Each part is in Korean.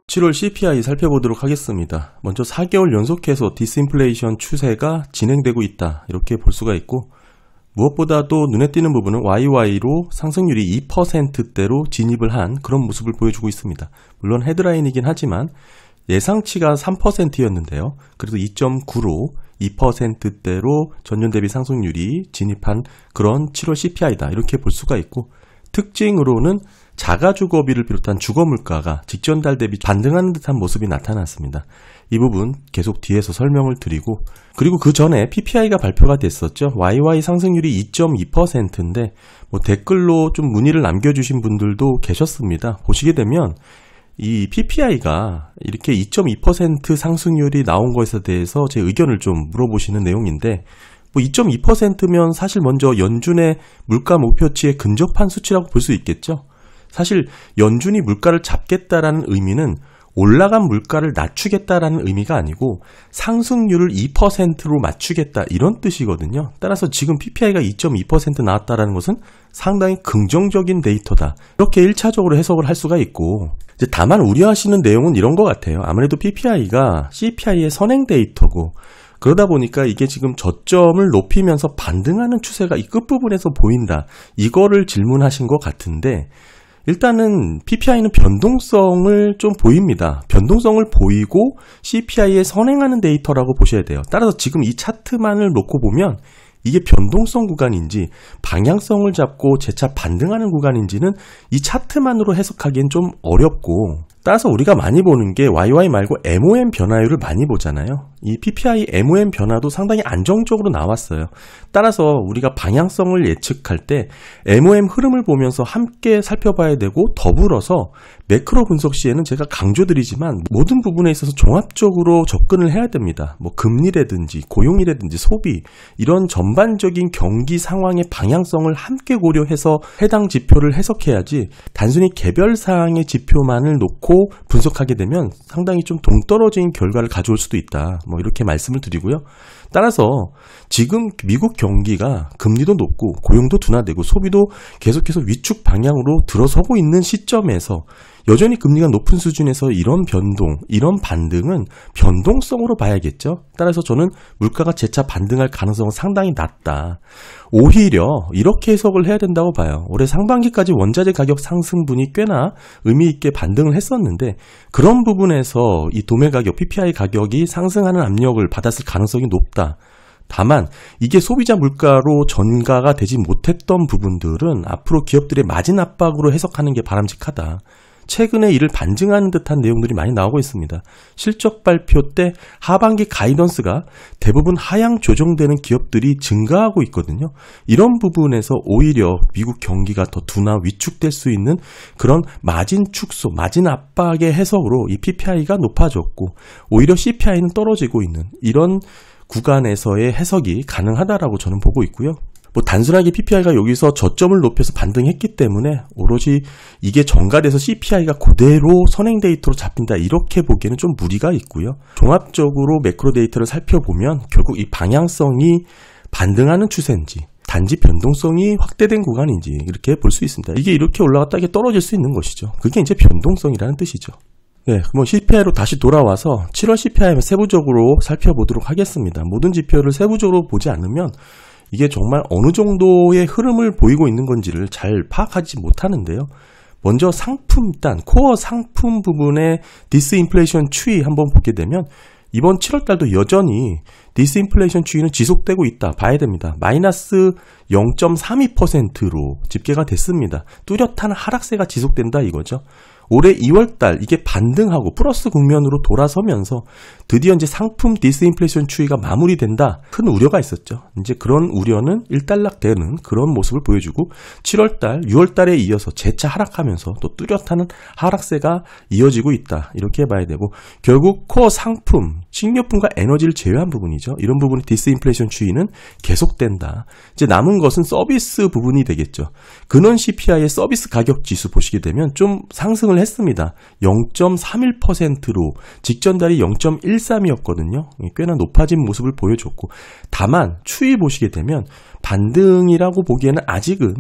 7월 CPI 살펴보도록 하겠습니다. 먼저 4개월 연속해서 디스인플레이션 추세가 진행되고 있다, 이렇게 볼 수가 있고, 무엇보다도 눈에 띄는 부분은 YY로 상승률이 2%대로 진입을 한 그런 모습을 보여주고 있습니다. 물론 헤드라인이긴 하지만 예상치가 3%였는데요. 그래도 2.9로 2%대로 전년 대비 상승률이 진입한 그런 7월 CPI다, 이렇게 볼 수가 있고, 특징으로는 자가주거비를 비롯한 주거물가가 직전 달 대비 반등하는 듯한 모습이 나타났습니다. 이 부분 계속 뒤에서 설명을 드리고, 그리고 그 전에 PPI가 발표가 됐었죠. YY 상승률이 2.2%인데 댓글로 좀 문의를 남겨주신 분들도 계셨습니다. 보시게 되면 이 PPI가 이렇게 2.2% 상승률이 나온 것에 대해서 제 의견을 좀 물어보시는 내용인데, 2.2%면 사실 먼저 연준의 물가 목표치에 근접한 수치라고 볼 수 있겠죠. 사실 연준이 물가를 잡겠다라는 의미는 올라간 물가를 낮추겠다라는 의미가 아니고 상승률을 2%로 맞추겠다, 이런 뜻이거든요. 따라서 지금 PPI가 2.2% 나왔다라는 것은 상당히 긍정적인 데이터다, 이렇게 1차적으로 해석을 할 수가 있고, 이제 다만 우려하시는 내용은 이런 것 같아요. 아무래도 PPI가 CPI의 선행 데이터고, 그러다 보니까 이게 지금 저점을 높이면서 반등하는 추세가 이 끝부분에서 보인다, 이거를 질문하신 것 같은데, 일단은 PPI는 변동성을 좀 보입니다. 변동성을 보이고 CPI에 선행하는 데이터라고 보셔야 돼요. 따라서 지금 이 차트만을 놓고 보면 이게 변동성 구간인지 방향성을 잡고 재차 반등하는 구간인지는 이 차트만으로 해석하기엔 좀 어렵고, 따라서 우리가 많이 보는 게 YY 말고 MOM 변화율을 많이 보잖아요. 이 PPI MOM 변화도 상당히 안정적으로 나왔어요. 따라서 우리가 방향성을 예측할 때 MOM 흐름을 보면서 함께 살펴봐야 되고, 더불어서 매크로 분석 시에는 제가 강조드리지만 모든 부분에 있어서 종합적으로 접근을 해야 됩니다. 금리라든지 고용이라든지 소비, 이런 전반적인 경기 상황의 방향성을 함께 고려해서 해당 지표를 해석해야지, 단순히 개별 사항의 지표만을 놓고 분석하게 되면 상당히 좀 동떨어진 결과를 가져올 수도 있다, 이렇게 말씀을 드리고요. 따라서 지금 미국 경기가 금리도 높고 고용도 둔화되고 소비도 계속해서 위축 방향으로 들어서고 있는 시점에서 여전히 금리가 높은 수준에서 이런 변동, 이런 반등은 변동성으로 봐야겠죠. 따라서 저는 물가가 재차 반등할 가능성은 상당히 낮다. 오히려 이렇게 해석을 해야 된다고 봐요. 올해 상반기까지 원자재 가격 상승분이 꽤나 의미 있게 반등을 했었는데, 그런 부분에서 이 도매 가격, PPI 가격이 상승하는 압력을 받았을 가능성이 높다. 다만 이게 소비자 물가로 전가가 되지 못했던 부분들은 앞으로 기업들의 마진 압박으로 해석하는 게 바람직하다. 최근에 이를 반증하는 듯한 내용들이 많이 나오고 있습니다. 실적 발표 때 하반기 가이던스가 대부분 하향 조정되는 기업들이 증가하고 있거든요. 이런 부분에서 오히려 미국 경기가 더 둔화, 위축될 수 있는 그런 마진 축소, 마진 압박의 해석으로 이 PPI가 높아졌고, 오히려 CPI는 떨어지고 있는 이런 구간에서의 해석이 가능하다라고 저는 보고 있고요. 단순하게 PPI가 여기서 저점을 높여서 반등했기 때문에 오로지 이게 전가돼서 CPI가 그대로 선행 데이터로 잡힌다, 이렇게 보기에는 좀 무리가 있고요. 종합적으로 매크로 데이터를 살펴보면 결국 이 방향성이 반등하는 추세인지 단지 변동성이 확대된 구간인지 이렇게 볼 수 있습니다. 이게 이렇게 올라갔다 이게 떨어질 수 있는 것이죠. 그게 이제 변동성이라는 뜻이죠. 네, CPI로 다시 돌아와서 7월 CPI 세부적으로 살펴보도록 하겠습니다. 모든 지표를 세부적으로 보지 않으면 이게 정말 어느 정도의 흐름을 보이고 있는 건지를 잘 파악하지 못하는데요. 먼저 상품 단, 코어 상품 부분의 디스인플레이션 추이 한번 보게 되면 이번 7월 달도 여전히 디스인플레이션 추이는 지속되고 있다 봐야 됩니다. 마이너스 0.32%로 집계가 됐습니다. 뚜렷한 하락세가 지속된다 이거죠. 올해 2월달 이게 반등하고 플러스 국면으로 돌아서면서 드디어 이제 상품 디스인플레이션 추이가 마무리된다, 큰 우려가 있었죠. 이제 그런 우려는 일단락되는 그런 모습을 보여주고 7월달, 6월달에 이어서 재차 하락하면서 또 뚜렷한 하락세가 이어지고 있다, 이렇게 봐야 되고, 결국 코어 상품, 식료품과 에너지를 제외한 부분이죠. 이런 부분의 디스인플레이션 추이는 계속된다. 이제 남은 것은 서비스 부분이 되겠죠. 근원 CPI의 서비스 가격 지수 보시게 되면 좀 상승을 했습니다. 0.31%로 직전 달이 0.13이었거든요. 꽤나 높아진 모습을 보여줬고, 다만 추이 보시게 되면 반등이라고 보기에는 아직은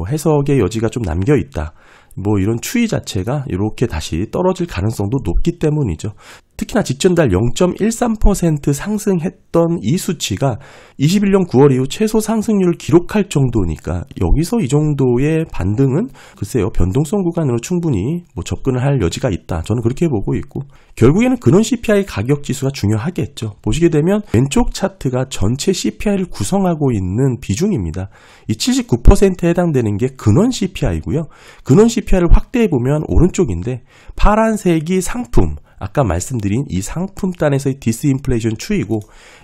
해석의 여지가 좀 남겨있다. 뭐 이런 추이 자체가 이렇게 다시 떨어질 가능성도 높기 때문이죠. 특히나 직전달 0.13% 상승했던 이 수치가 21년 9월 이후 최소 상승률을 기록할 정도니까 여기서 이 정도의 반등은 글쎄요, 변동성 구간으로 충분히 뭐 접근을 할 여지가 있다. 저는 그렇게 보고 있고, 결국에는 근원 CPI 가격 지수가 중요하겠죠. 보시게 되면 왼쪽 차트가 전체 CPI를 구성하고 있는 비중입니다. 이 79%에 해당되는 게 근원 CPI고요. 근원 CPI를 확대해 보면 오른쪽인데 파란색이 상품, 아까 말씀드린 이 상품단에서의 디스인플레이션 추이고,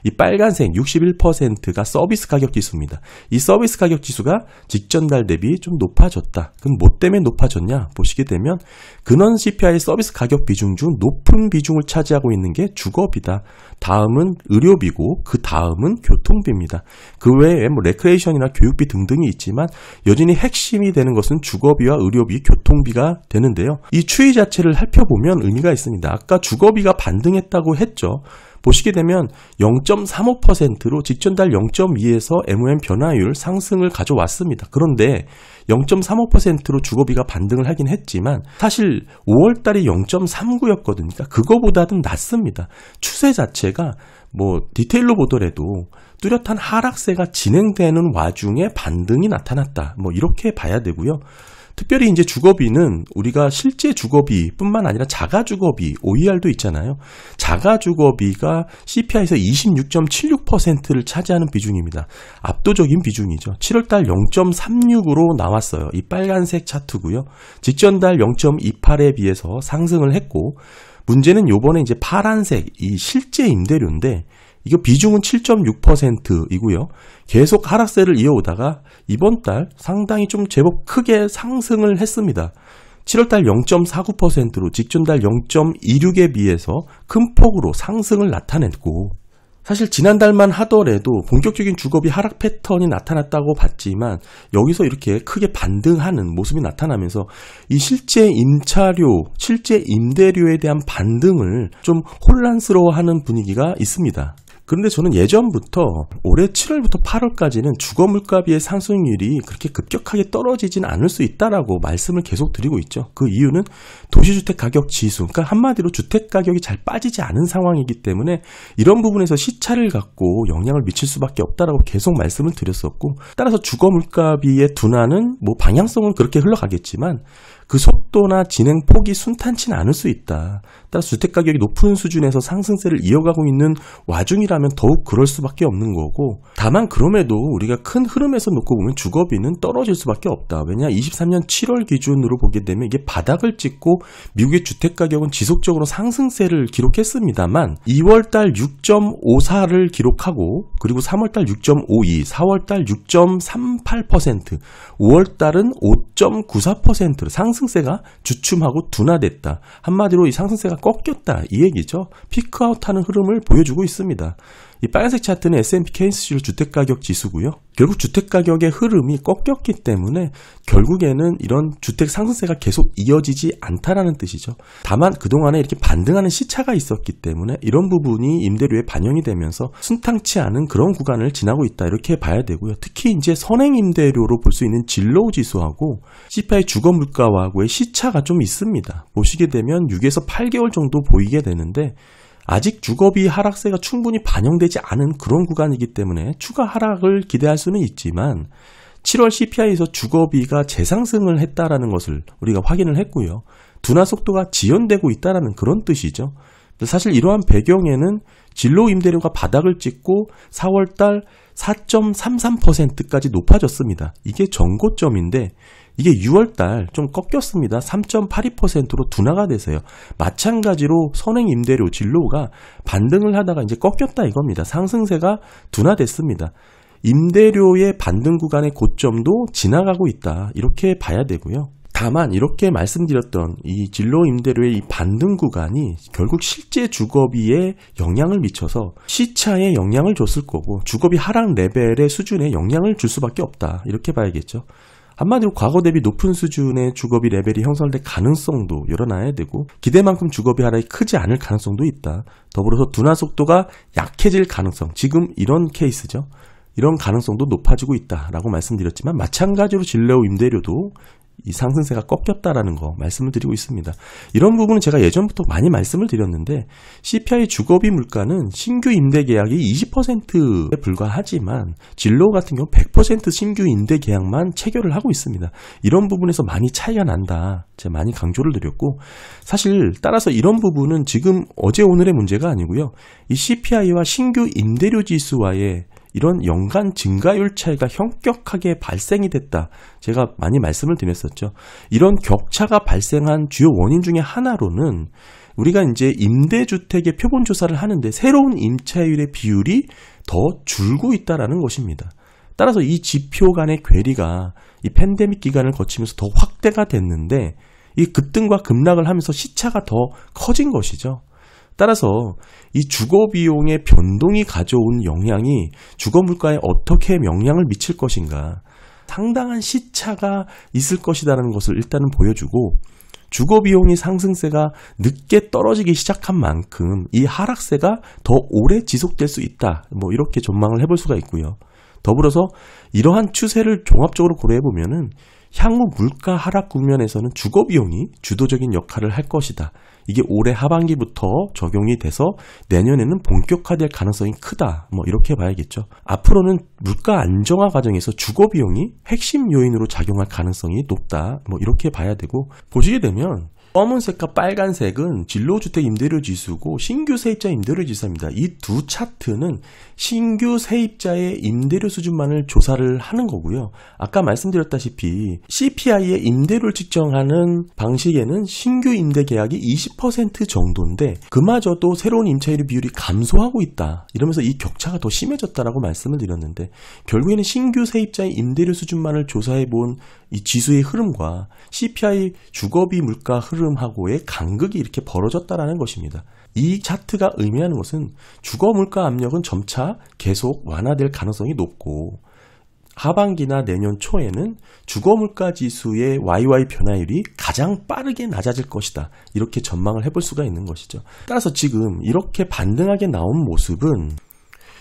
이 빨간색 61%가 서비스 가격 지수입니다. 이 서비스 가격 지수가 직전달 대비 좀 높아졌다. 그럼 뭐 때문에 높아졌냐? 보시게 되면 근원 CPI 서비스 가격 비중 중 높은 비중을 차지하고 있는 게 주거비다. 다음은 의료비고, 그 다음은 교통비입니다. 그 외에 뭐 레크레이션이나 교육비 등등이 있지만 여전히 핵심이 되는 것은 주거비와 의료비, 교통비가 되는데요. 이 추이 자체를 살펴보면 의미가 있습니다. 아까 주거비가 반등했다고 했죠. 보시게 되면 0.35%로 직전달 0.2에서 MOM 변화율 상승을 가져왔습니다. 그런데 0.35%로 주거비가 반등을 하긴 했지만 사실 5월달이 0.39였거든요. 그러니까 그거보다는 낮습니다. 추세 자체가 뭐 디테일로 보더라도 뚜렷한 하락세가 진행되는 와중에 반등이 나타났다. 뭐 이렇게 봐야 되고요. 특별히 이제 주거비는 우리가 실제 주거비뿐만 아니라 자가 주거비, OER도 있잖아요. 자가 주거비가 CPI에서 26.76%를 차지하는 비중입니다. 압도적인 비중이죠. 7월달 0.36으로 나왔어요. 이 빨간색 차트고요. 직전달 0.28에 비해서 상승을 했고, 문제는 요번에 이제 파란색 이 실제 임대료인데 이거 비중은 7.6%이고요. 계속 하락세를 이어오다가 이번 달 상당히 좀 제법 크게 상승을 했습니다. 7월달 0.49%로 직전달 0.26에 비해서 큰 폭으로 상승을 나타냈고, 사실 지난달만 하더라도 본격적인 주거비 하락 패턴이 나타났다고 봤지만 여기서 이렇게 크게 반등하는 모습이 나타나면서 이 실제 임차료, 실제 임대료에 대한 반등을 좀 혼란스러워하는 분위기가 있습니다. 그런데 저는 예전부터 올해 7월부터 8월까지는 주거 물가비의 상승률이 그렇게 급격하게 떨어지진 않을 수 있다라고 말씀을 계속 드리고 있죠. 그 이유는 도시주택 가격 지수, 그러니까 한마디로 주택 가격이 잘 빠지지 않은 상황이기 때문에 이런 부분에서 시차를 갖고 영향을 미칠 수밖에 없다라고 계속 말씀을 드렸었고, 따라서 주거 물가비의 둔화는 뭐 방향성은 그렇게 흘러가겠지만 그 속도나 진행 폭이 순탄치는 않을 수 있다. 따라서 주택가격이 높은 수준에서 상승세를 이어가고 있는 와중이라면 더욱 그럴 수밖에 없는 거고, 다만 그럼에도 우리가 큰 흐름에서 놓고 보면 주거비는 떨어질 수밖에 없다. 왜냐, 23년 7월 기준으로 보게 되면 이게 바닥을 찍고 미국의 주택가격은 지속적으로 상승세를 기록했습니다만 2월달 6.54를 기록하고, 그리고 3월달 6.52, 4월달 6.38%, 5월달은 5.94%로 상승세가 주춤하고 둔화됐다. 한마디로 이 상승세가 꺾였다, 이 얘기죠. 피크아웃하는 흐름을 보여주고 있습니다. 이 빨간색 차트는 S&P 케이스실 주택가격 지수고요. 결국 주택가격의 흐름이 꺾였기 때문에 결국에는 이런 주택 상승세가 계속 이어지지 않다라는 뜻이죠. 다만 그동안에 이렇게 반등하는 시차가 있었기 때문에 이런 부분이 임대료에 반영이 되면서 순탄치 않은 그런 구간을 지나고 있다, 이렇게 봐야 되고요. 특히 이제 선행 임대료로 볼 수 있는 진로우 지수하고 CPI 주거 물가와의 시차가 좀 있습니다. 보시게 되면 6에서 8개월 정도 보이게 되는데 아직 주거비 하락세가 충분히 반영되지 않은 그런 구간이기 때문에 추가 하락을 기대할 수는 있지만 7월 CPI에서 주거비가 재상승을 했다라는 것을 우리가 확인을 했고요. 둔화 속도가 지연되고 있다라는 그런 뜻이죠. 사실 이러한 배경에는 진로 임대료가 바닥을 찍고 4월달 4.33%까지 높아졌습니다. 이게 전고점인데 이게 6월달 좀 꺾였습니다. 3.82%로 둔화가 돼서요. 마찬가지로 선행 임대료 진로가 반등을 하다가 이제 꺾였다 이겁니다. 상승세가 둔화됐습니다. 임대료의 반등 구간의 고점도 지나가고 있다, 이렇게 봐야 되고요. 다만 이렇게 말씀드렸던 이 진로 임대료의 이 반등 구간이 결국 실제 주거비에 영향을 미쳐서 시차에 영향을 줬을 거고 주거비 하락 레벨의 수준에 영향을 줄 수밖에 없다, 이렇게 봐야겠죠. 한마디로 과거 대비 높은 수준의 주거비 레벨이 형성될 가능성도 열어놔야 되고 기대만큼 주거비 하락이 크지 않을 가능성도 있다. 더불어서 둔화 속도가 약해질 가능성, 지금 이런 케이스죠. 이런 가능성도 높아지고 있다라고 말씀드렸지만 마찬가지로 진로 임대료도 이 상승세가 꺾였다라는 거 말씀을 드리고 있습니다. 이런 부분은 제가 예전부터 많이 말씀을 드렸는데 CPI 주거비 물가는 신규 임대 계약이 20%에 불과하지만 진로 같은 경우 100% 신규 임대 계약만 체결을 하고 있습니다. 이런 부분에서 많이 차이가 난다. 제가 많이 강조를 드렸고 사실 따라서 이런 부분은 지금 어제 오늘의 문제가 아니고요. 이 CPI와 신규 임대료 지수와의 이런 연간 증가율 차이가 현격하게 발생이 됐다. 제가 많이 말씀을 드렸었죠. 이런 격차가 발생한 주요 원인 중에 하나로는 우리가 이제 임대주택의 표본 조사를 하는데 새로운 임차율의 비율이 더 줄고 있다라는 것입니다. 따라서 이 지표 간의 괴리가 이 팬데믹 기간을 거치면서 더 확대가 됐는데 이 급등과 급락을 하면서 시차가 더 커진 것이죠. 따라서 이 주거 비용의 변동이 가져온 영향이 주거 물가에 어떻게 영향을 미칠 것인가 상당한 시차가 있을 것이라는 것을 일단은 보여주고 주거 비용의 상승세가 늦게 떨어지기 시작한 만큼 이 하락세가 더 오래 지속될 수 있다. 뭐 이렇게 전망을 해볼 수가 있고요. 더불어서 이러한 추세를 종합적으로 고려해 보면은 향후 물가 하락 국면에서는 주거 비용이 주도적인 역할을 할 것이다. 이게 올해 하반기부터 적용이 돼서 내년에는 본격화될 가능성이 크다. 뭐 이렇게 봐야겠죠. 앞으로는 물가 안정화 과정에서 주거 비용이 핵심 요인으로 작용할 가능성이 높다. 뭐 이렇게 봐야 되고 보시게 되면 검은색과 빨간색은 진로주택 임대료 지수고 신규 세입자 임대료 지수입니다. 이 두 차트는 신규 세입자의 임대료 수준만을 조사를 하는 거고요. 아까 말씀드렸다시피 CPI의 임대료를 측정하는 방식에는 신규 임대 계약이 20% 정도인데 그마저도 새로운 임차율의 비율이 감소하고 있다. 이러면서 이 격차가 더 심해졌다라고 말씀을 드렸는데 결국에는 신규 세입자의 임대료 수준만을 조사해 본 이 지수의 흐름과 CPI 주거비 물가 흐름하고의 간극이 이렇게 벌어졌다라는 것입니다. 이 차트가 의미하는 것은 주거 물가 압력은 점차 계속 완화될 가능성이 높고 하반기나 내년 초에는 주거 물가 지수의 YY 변화율이 가장 빠르게 낮아질 것이다. 이렇게 전망을 해볼 수가 있는 것이죠. 따라서 지금 이렇게 반등하게 나온 모습은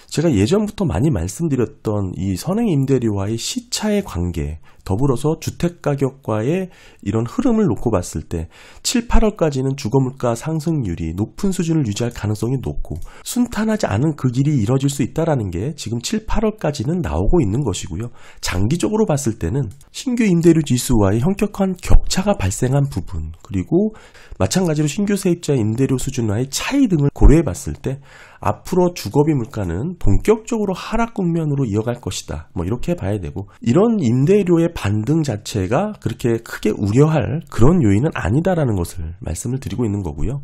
제가 예전부터 많이 말씀드렸던 이 선행 임대료와의 시차의 관계, 더불어서 주택가격과의 이런 흐름을 놓고 봤을 때 7, 8월까지는 주거물가 상승률이 높은 수준을 유지할 가능성이 높고 순탄하지 않은 그 길이 이뤄질 수 있다는 게 지금 7, 8월까지는 나오고 있는 것이고요. 장기적으로 봤을 때는 신규 임대료 지수와의 현격한 격차가 발생한 부분 그리고 마찬가지로 신규 세입자 임대료 수준과의 차이 등을 고려해 봤을 때 앞으로 주거비 물가는 본격적으로 하락 국면으로 이어갈 것이다. 뭐 이렇게 봐야 되고 이런 임대료의 반등 자체가 그렇게 크게 우려할 그런 요인은 아니다라는 것을 말씀을 드리고 있는 거고요.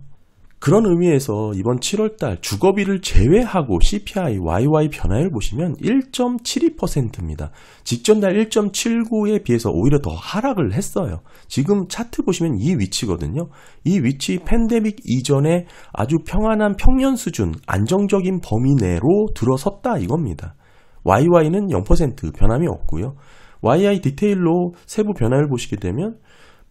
그런 의미에서 이번 7월달 주거비를 제외하고 CPI, YY 변화율 보시면 1.72%입니다. 직전달 1.79에 비해서 오히려 더 하락을 했어요. 지금 차트 보시면 이 위치거든요. 이 위치 팬데믹 이전에 아주 평안한 평년 수준, 안정적인 범위 내로 들어섰다 이겁니다. YY는 0% 변함이 없고요. YI 디테일로 세부 변화를 보시게 되면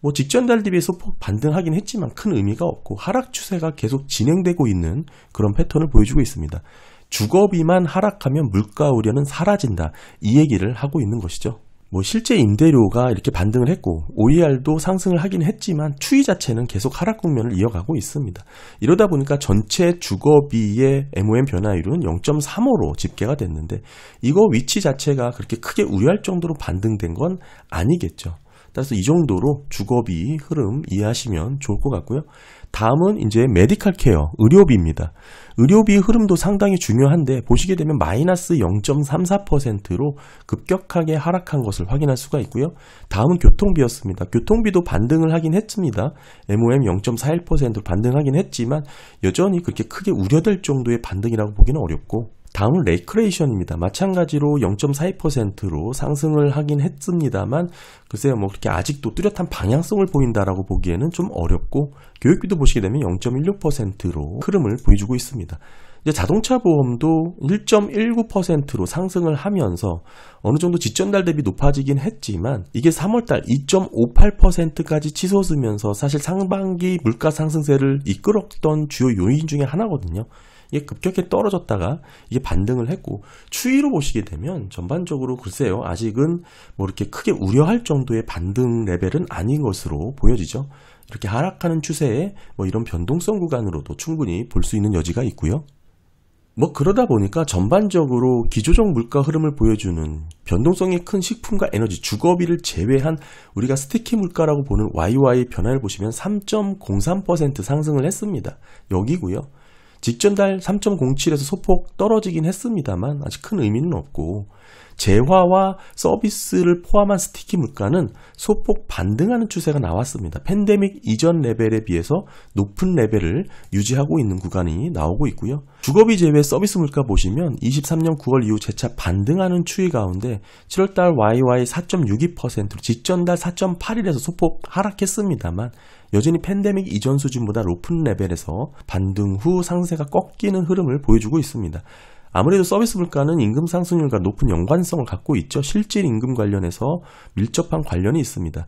뭐 직전 달 대비해서 반등하긴 했지만 큰 의미가 없고 하락 추세가 계속 진행되고 있는 그런 패턴을 보여주고 있습니다. 주거비만 하락하면 물가 우려는 사라진다. 이 얘기를 하고 있는 것이죠. 뭐 실제 임대료가 이렇게 반등을 했고 OER도 상승을 하긴 했지만 추이 자체는 계속 하락 국면을 이어가고 있습니다. 이러다 보니까 전체 주거비의 MOM 변화율은 0.35로 집계가 됐는데 이거 위치 자체가 그렇게 크게 우려할 정도로 반등된 건 아니겠죠. 따라서 이 정도로 주거비 흐름 이해하시면 좋을 것 같고요. 다음은 이제 메디컬 케어, 의료비입니다. 의료비 흐름도 상당히 중요한데 보시게 되면 마이너스 0.34%로 급격하게 하락한 것을 확인할 수가 있고요. 다음은 교통비였습니다. 교통비도 반등을 하긴 했습니다. MOM 0.41%로 반등하긴 했지만 여전히 그렇게 크게 우려될 정도의 반등이라고 보기는 어렵고 다음은 레크레이션입니다. 마찬가지로 0.42%로 상승을 하긴 했습니다만 글쎄요 뭐 그렇게 아직도 뚜렷한 방향성을 보인다라고 보기에는 좀 어렵고 교육비도 보시게 되면 0.16%로 흐름을 보여주고 있습니다. 이제 자동차 보험도 1.19%로 상승을 하면서 어느 정도 직전달 대비 높아지긴 했지만 이게 3월달 2.58%까지 치솟으면서 사실 상반기 물가 상승세를 이끌었던 주요 요인 중에 하나거든요. 이게 급격히 떨어졌다가 이게 반등을 했고, 추이로 보시게 되면 전반적으로 글쎄요, 아직은 뭐 이렇게 크게 우려할 정도의 반등 레벨은 아닌 것으로 보여지죠. 이렇게 하락하는 추세에 뭐 이런 변동성 구간으로도 충분히 볼 수 있는 여지가 있고요. 뭐 그러다 보니까 전반적으로 기조적 물가 흐름을 보여주는 변동성이 큰 식품과 에너지, 주거비를 제외한 우리가 스티키 물가라고 보는 YY 변화를 보시면 3.03% 상승을 했습니다. 여기고요. 직전 달 3.07에서 소폭 떨어지긴 했습니다만 아직 큰 의미는 없고, 재화와 서비스를 포함한 스티키 물가는 소폭 반등하는 추세가 나왔습니다. 팬데믹 이전 레벨에 비해서 높은 레벨을 유지하고 있는 구간이 나오고 있고요. 주거비 제외 서비스 물가 보시면 23년 9월 이후 재차 반등하는 추이 가운데 7월달 YY 4.62%로 직전 달 4.81에서 소폭 하락했습니다만 여전히 팬데믹 이전 수준보다 높은 레벨에서 반등 후 상세가 꺾이는 흐름을 보여주고 있습니다. 아무래도 서비스 물가는 임금 상승률과 높은 연관성을 갖고 있죠. 실질 임금 관련해서 밀접한 관련이 있습니다.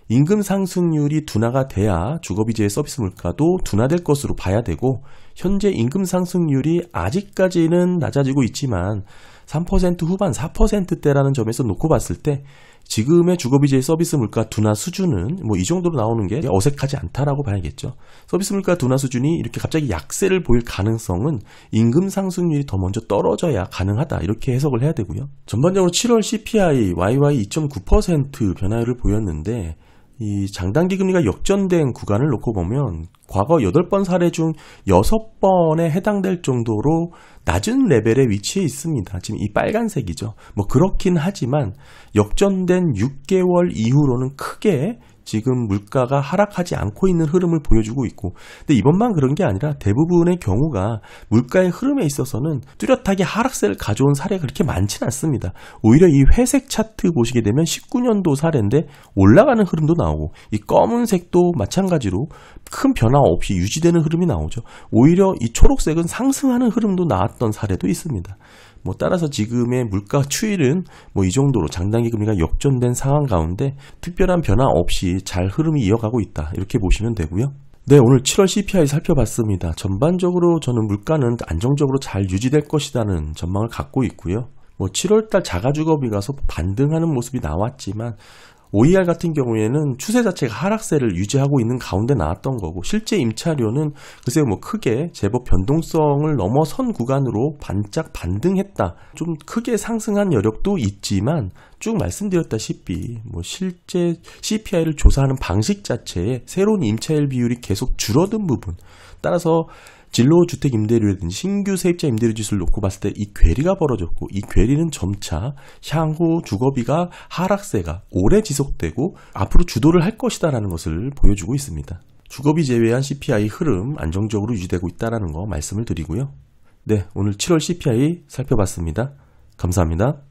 임금 상승률이 둔화가 돼야 주거비제의 서비스 물가도 둔화될 것으로 봐야 되고, 현재 임금 상승률이 아직까지는 낮아지고 있지만 3% 후반 4%대라는 점에서 놓고 봤을 때 지금의 주거비제의 서비스 물가 둔화 수준은 뭐 이 정도로 나오는 게 어색하지 않다라고 봐야겠죠. 서비스 물가 둔화 수준이 이렇게 갑자기 약세를 보일 가능성은 임금 상승률이 더 먼저 떨어져야 가능하다, 이렇게 해석을 해야 되고요. 전반적으로 7월 CPI YY 2.9% 변화율을 보였는데, 이 장단기 금리가 역전된 구간을 놓고 보면 과거 8번 사례 중 6번에 해당될 정도로 낮은 레벨에 위치해 있습니다. 지금 이 빨간색이죠. 뭐 그렇긴 하지만 역전된 6개월 이후로는 크게 지금 물가가 하락하지 않고 있는 흐름을 보여주고 있고, 근데 이번만 그런 게 아니라 대부분의 경우가 물가의 흐름에 있어서는 뚜렷하게 하락세를 가져온 사례가 그렇게 많지는 않습니다. 오히려 이 회색 차트 보시게 되면 19년도 사례인데 올라가는 흐름도 나오고, 이 검은색도 마찬가지로 큰 변화 없이 유지되는 흐름이 나오죠. 오히려 이 초록색은 상승하는 흐름도 나왔던 사례도 있습니다. 뭐 따라서 지금의 물가 추이는 뭐 이 정도로 장단기 금리가 역전된 상황 가운데 특별한 변화 없이 잘 흐름이 이어가고 있다, 이렇게 보시면 되고요. 네, 오늘 7월 CPI 살펴봤습니다. 전반적으로 저는 물가는 안정적으로 잘 유지될 것이라는 전망을 갖고 있고요. 뭐 7월달 자가주거비가 소폭 반등하는 모습이 나왔지만 OER 같은 경우에는 추세 자체가 하락세를 유지하고 있는 가운데 나왔던 거고, 실제 임차료는 글쎄요 뭐 크게 제법 변동성을 넘어선 구간으로 반짝 반등했다. 좀 크게 상승한 여력도 있지만 쭉 말씀드렸다시피 뭐 실제 CPI를 조사하는 방식 자체에 새로운 임차일 비율이 계속 줄어든 부분, 따라서 진로주택 임대료라든지 신규 세입자 임대료 지수를 놓고 봤을 때 이 괴리가 벌어졌고, 이 괴리는 점차 향후 주거비가 하락세가 오래 지속되고 앞으로 주도를 할 것이다라는 것을 보여주고 있습니다. 주거비 제외한 CPI 흐름 안정적으로 유지되고 있다는 거 말씀을 드리고요. 네, 오늘 7월 CPI 살펴봤습니다. 감사합니다.